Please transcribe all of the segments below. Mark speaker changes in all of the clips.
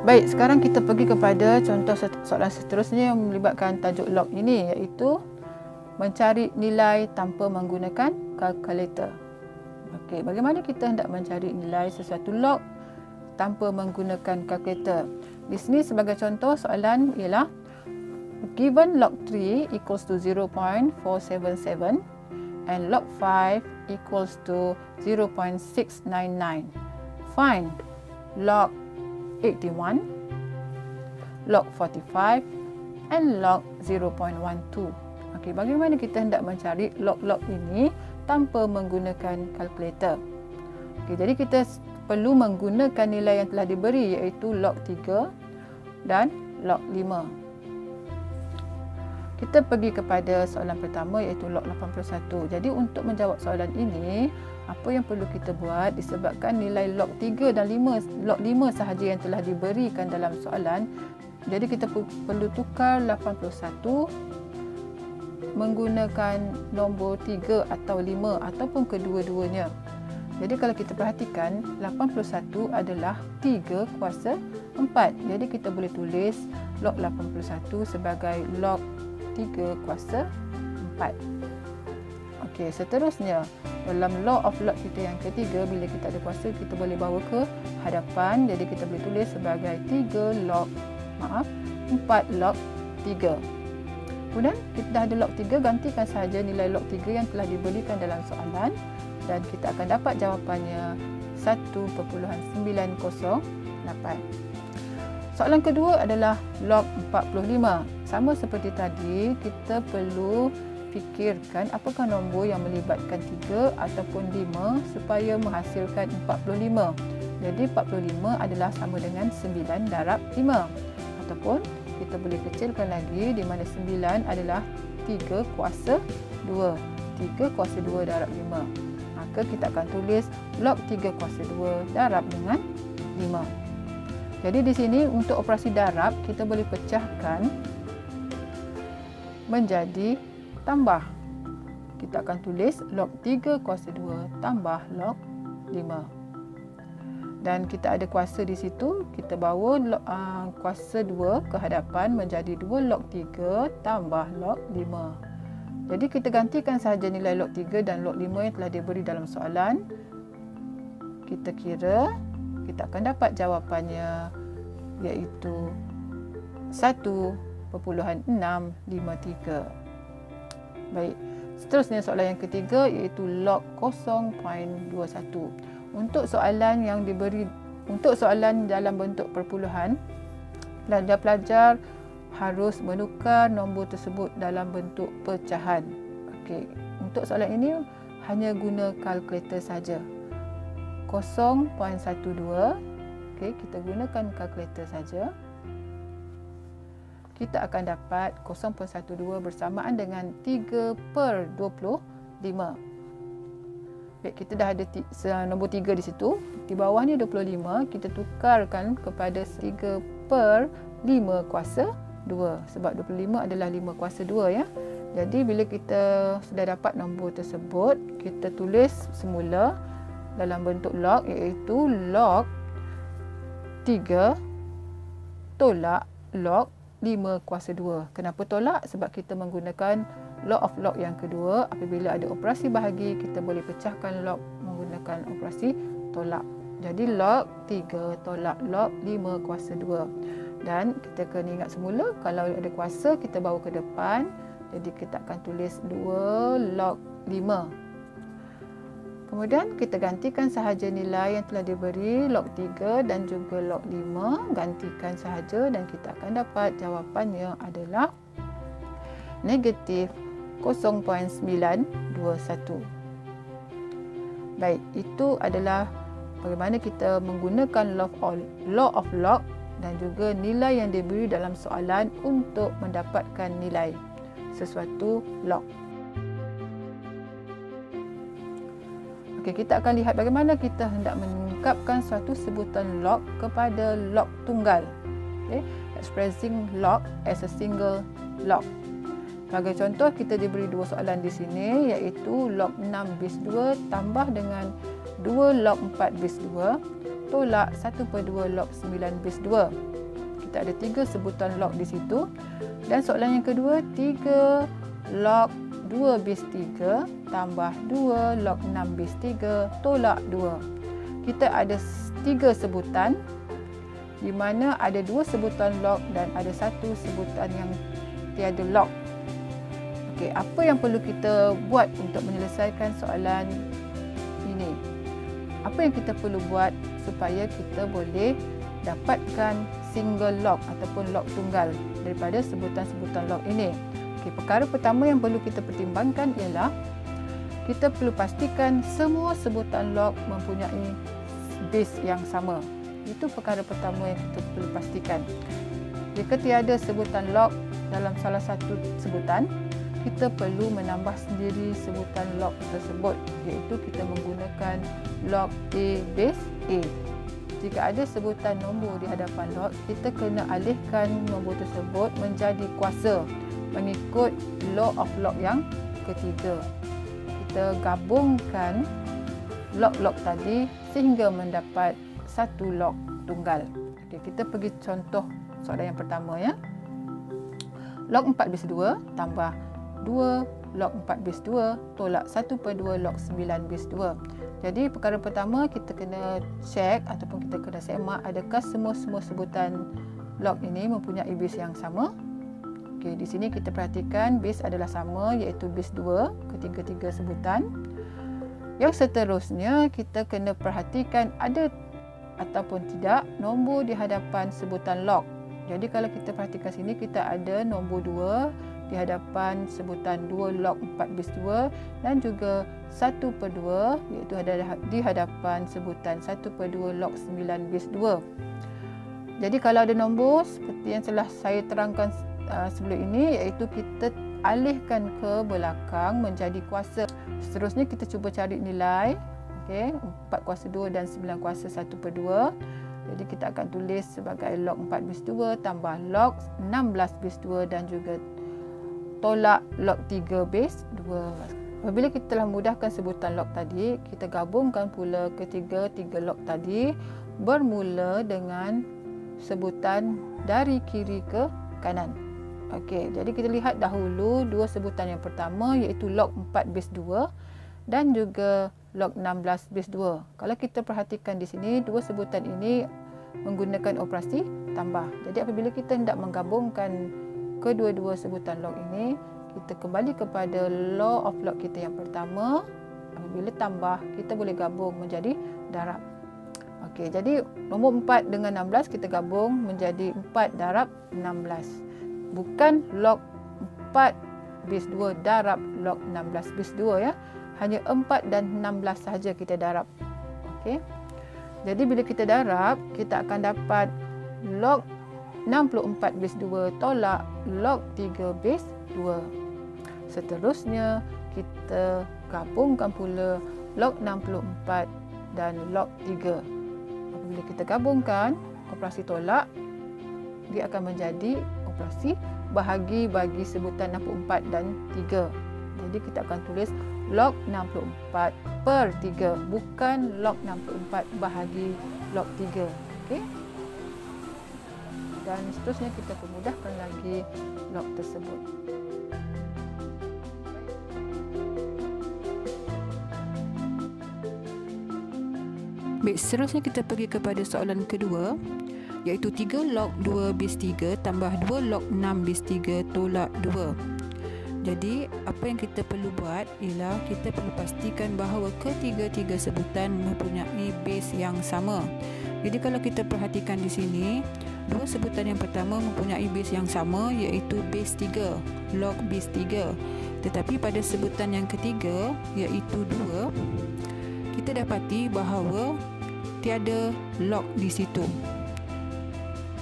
Speaker 1: Baik, sekarang kita pergi kepada contoh soalan seterusnya yang melibatkan tajuk log ini, iaitu mencari nilai tanpa menggunakan kalkulator. Okey, bagaimana kita hendak mencari nilai sesuatu log tanpa menggunakan kalkulator? Di sini sebagai contoh soalan ialah given log 3 equals to 0.477 and log 5 equals to 0.699. Find log 81, log 45 and log 0.12. Okey, bagaimana kita hendak mencari log-log ini tanpa menggunakan kalkulator? Okey, jadi kita perlu menggunakan nilai yang telah diberi, iaitu log 3 dan log 5. Kita pergi kepada soalan pertama, iaitu log 81. Jadi untuk menjawab soalan ini, apa yang perlu kita buat, disebabkan nilai log 3 dan log 5 sahaja yang telah diberikan dalam soalan, jadi kita perlu tukar 81 menggunakan nombor 3 atau 5 ataupun kedua-duanya. Jadi kalau kita perhatikan, 81 adalah 3 kuasa 4. Jadi kita boleh tulis log 81 sebagai log 3 kuasa 4. Okey, seterusnya dalam law of log kita yang ketiga, bila kita ada kuasa kita boleh bawa ke hadapan. Jadi kita boleh tulis sebagai 4 log 3. Kemudian kita dah ada log 3, gantikan sahaja nilai log 3 yang telah diberikan dalam soalan dan kita akan dapat jawapannya 1.908. Soalan kedua adalah log 45. Sama seperti tadi, kita perlu fikirkan apakah nombor yang melibatkan 3 ataupun 5 supaya menghasilkan 45. Jadi 45 adalah sama dengan 9 darab 5. Ataupun kita boleh kecilkan lagi, di mana 9 adalah 3 kuasa 2. 3 kuasa 2 darab 5. Maka kita akan tulis log 3 kuasa 2 darab dengan 5. Jadi di sini untuk operasi darab kita boleh pecahkan menjadi tambah. Kita akan tulis log 3 kuasa 2 tambah log 5. Dan kita ada kuasa di situ, kita bawa kuasa 2 ke hadapan menjadi 2 log 3 tambah log 5. Jadi kita gantikan sahaja nilai log 3 dan log 5 yang telah diberi dalam soalan. Kita kira, kita akan dapat jawapannya, iaitu 1.653. Baik, seterusnya soalan yang ketiga, iaitu log 0.21. Untuk soalan yang diberi, untuk soalan dalam bentuk perpuluhan, pelajar-pelajar harus menukar nombor tersebut dalam bentuk pecahan. Okey, untuk soalan ini hanya guna kalkulator saja. 0.12. Okey, kita gunakan kalkulator saja. Kita akan dapat 0.12 bersamaan dengan 3/25. Baik, kita dah ada nombor 3 di situ. Di bawah ni 25, kita tukarkan kepada 3/5 kuasa 2. Sebab 25 adalah 5 kuasa 2 ya. Jadi bila kita sudah dapat nombor tersebut, kita tulis semula dalam bentuk log, iaitu log 3 tolak log 5 kuasa 2. Kenapa tolak? Sebab kita menggunakan law of log yang kedua. Apabila ada operasi bahagi, kita boleh pecahkan log menggunakan operasi tolak. Jadi log 3 tolak log 5 kuasa 2. Dan kita kena ingat semula, kalau ada kuasa kita bawa ke depan. Jadi kita akan tulis 2 log 5. Kemudian kita gantikan sahaja nilai yang telah diberi, log 3 dan juga log 5. Gantikan sahaja dan kita akan dapat jawapannya adalah negatif 0.921. Baik, itu adalah bagaimana kita menggunakan law of log dan juga nilai yang diberi dalam soalan untuk mendapatkan nilai sesuatu log. Okey, kita akan lihat bagaimana kita hendak mengungkapkan suatu sebutan log kepada log tunggal. Okay, expressing log as a single log. Sebagai contoh, kita diberi dua soalan di sini, iaitu log 6 bis 2 tambah dengan 2 log 4 bis 2 tolak 1/2 log 9 bis 2. kita ada 3 sebutan log di situ. Dan soalan yang kedua, 3 log 2 base 3 tambah 2 log 6 base 3 tolak 2. Kita ada 3 sebutan di mana ada 2 sebutan log dan ada 1 sebutan yang tiada log. Okey, apa yang perlu kita buat untuk menyelesaikan soalan ini? Apa yang kita perlu buat supaya kita boleh dapatkan single log ataupun log tunggal daripada sebutan-sebutan log ini? Okey, perkara pertama yang perlu kita pertimbangkan ialah kita perlu pastikan semua sebutan log mempunyai base yang sama. Itu perkara pertama yang kita perlu pastikan. Jika tiada sebutan log dalam salah satu sebutan, kita perlu menambah sendiri sebutan log tersebut, iaitu kita menggunakan log A base A. Jika ada sebutan nombor di hadapan log, kita kena alihkan nombor tersebut menjadi kuasa mengikut law of log yang ketiga. Kita gabungkan log-log tadi sehingga mendapat satu log tunggal. Okey, kita pergi contoh soalan yang pertama ya. Log 4 base 2 tambah 2 log 4 base 2 tolak 1/2 log 9 base 2. Jadi perkara pertama kita kena check ataupun kita kena semak adakah semua sebutan log ini mempunyai base yang sama. Okey, di sini kita perhatikan base adalah sama, iaitu base 2 ketiga-tiga sebutan. Yang seterusnya kita kena perhatikan ada ataupun tidak nombor di hadapan sebutan log. Jadi kalau kita perhatikan sini, kita ada nombor 2 di hadapan sebutan 2 log 4 base 2 dan juga 1/2 iaitu di hadapan sebutan 1/2 log 9 base 2. Jadi kalau ada nombor seperti yang telah saya terangkan sebelum ini, iaitu kita alihkan ke belakang menjadi kuasa. Seterusnya kita cuba cari nilai. Okey, 4 kuasa 2 dan 9 kuasa 1/2. Jadi kita akan tulis sebagai log 4 base 2 tambah log 16 base 2 dan juga tolak log 3 base 2. Apabila kita telah mudahkan sebutan log tadi, kita gabungkan pula ketiga-tiga log tadi bermula dengan sebutan dari kiri ke kanan. Okey, jadi kita lihat dahulu dua sebutan yang pertama, iaitu log 4 base 2 dan juga log 16 base 2. Kalau kita perhatikan di sini, dua sebutan ini menggunakan operasi tambah. Jadi apabila kita hendak menggabungkan kedua-dua sebutan log ini, kita kembali kepada law of log kita yang pertama. Apabila tambah, kita boleh gabung menjadi darab. Okey, jadi nombor 4 dengan 16 kita gabung menjadi 4 darab 16. Bukan log 4 base 2 darab log 16 base 2 ya. Hanya 4 dan 16 sahaja kita darab. Okey. Jadi bila kita darab, kita akan dapat log 64 base 2 tolak log 3 base 2. Seterusnya kita gabungkan pula log 64 dan log 3. Apabila kita gabungkan operasi tolak, dia akan menjadi operasi bahagi bagi sebutan 64 dan 3. Jadi kita akan tulis log 64 per 3, bukan log 64 bahagi log 3. Okey. Dan seterusnya kita permudahkan lagi log tersebut. Baik, seterusnya kita pergi kepada soalan kedua, iaitu 3 log 2 base 3 tambah 2 log 6 base 3 tolak 2. Jadi, apa yang kita perlu buat ialah kita perlu pastikan bahawa ketiga-tiga sebutan mempunyai base yang sama. Jadi, kalau kita perhatikan di sini, dua sebutan yang pertama mempunyai base yang sama, iaitu base 3, log base 3. Tetapi pada sebutan yang ketiga, iaitu 2, kita dapati bahawa tiada log di situ.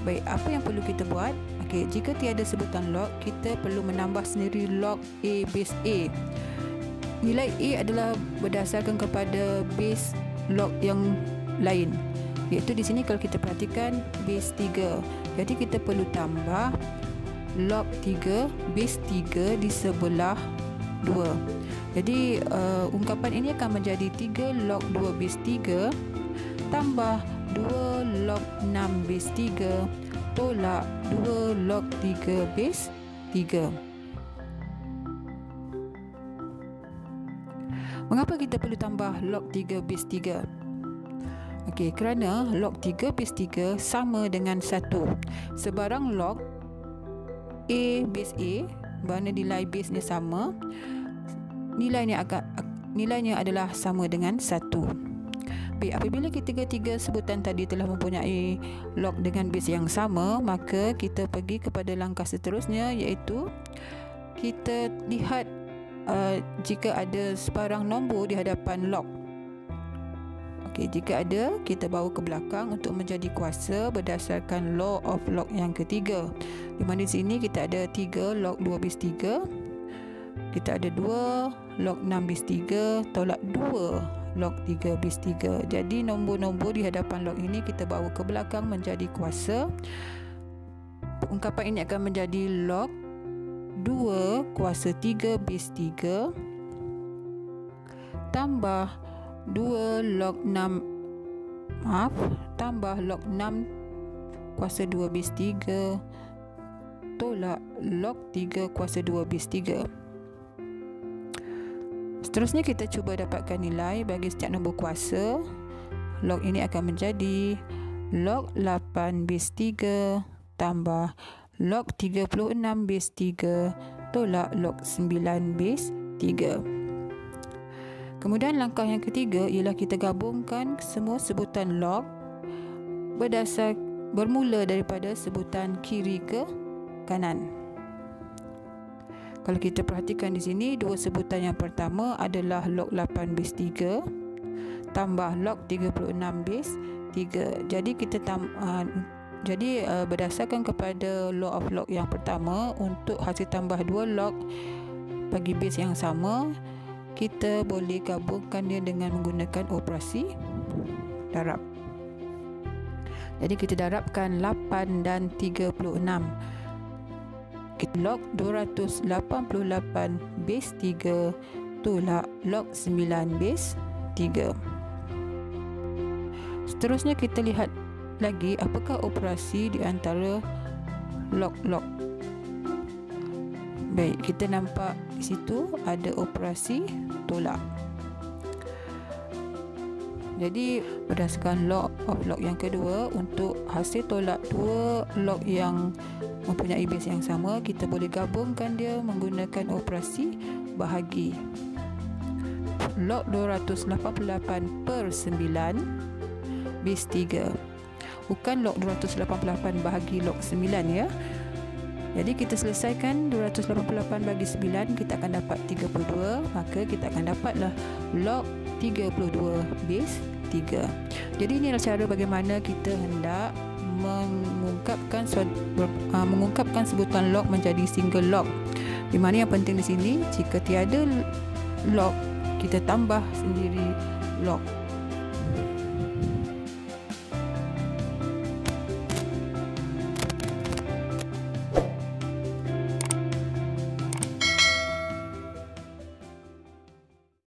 Speaker 1: Baik, apa yang perlu kita buat? Okey, jika tiada sebutan log, kita perlu menambah sendiri log A base A. Nilai A adalah berdasarkan kepada base log yang lain. Iaitu di sini kalau kita perhatikan base 3. Jadi kita perlu tambah log 3 base 3 di sebelah 2. Jadi ungkapan ini akan menjadi 3 log 2 base 3 tambah 2 log 6 base 3 tolak 2 log 3 base 3. Mengapa kita perlu tambah log 3 base 3? Okey, kerana log 3 base 3 sama dengan 1. Sebarang log A base A, mana nilai base ni sama, nilainya adalah sama dengan 1. Baik, apabila ketiga-tiga sebutan tadi telah mempunyai log dengan base yang sama, maka kita pergi kepada langkah seterusnya, iaitu kita lihat jika ada sebarang nombor di hadapan log. Okey, jika ada, kita bawa ke belakang untuk menjadi kuasa berdasarkan law of log yang ketiga. Di mana di sini kita ada 3 log 2 base 3. Kita ada 2 log 6 base 3 tolak 2 log 3 base 3. Jadi nombor-nombor di hadapan log ini kita bawa ke belakang menjadi kuasa. Ungkapan ini akan menjadi log 2 kuasa 3 base 3 tambah 2 log 6 tambah log 6 kuasa 2 base 3 tolak log 3 kuasa 2 base 3. Seterusnya kita cuba dapatkan nilai bagi setiap nombor kuasa. Log ini akan menjadi log 8 base 3 tambah log 36 base 3 tolak log 9 base 3. Kemudian langkah yang ketiga ialah kita gabungkan semua sebutan log bermula daripada sebutan kiri ke kanan. Kalau kita perhatikan di sini, dua sebutan yang pertama adalah log 8 base 3 tambah log 36 base 3. Jadi kita berdasarkan kepada law of log yang pertama, untuk hasil tambah 2 log bagi base yang sama, kita boleh gabungkan dia dengan menggunakan operasi darab. Jadi kita darabkan 8 dan 36. Log 288 base 3 tolak log 9 base 3. Seterusnya kita lihat lagi apakah operasi di antara log-log. Baik, kita nampak di situ ada operasi tolak. Jadi berdasarkan law of log yang kedua, untuk hasil tolak dua log yang mempunyai base yang sama, kita boleh gabungkan dia menggunakan operasi bahagi. Log 288 per 9 base 3. Bukan log 288 bahagi log 9 ya. Jadi kita selesaikan 288 bagi 9, kita akan dapat 32. Maka kita akan dapatlah log 32 base 3. Jadi inilah cara bagaimana kita hendak mengungkapkan sebutan log menjadi single log. Di mana yang penting di sini, jika tiada log, kita tambah sendiri log.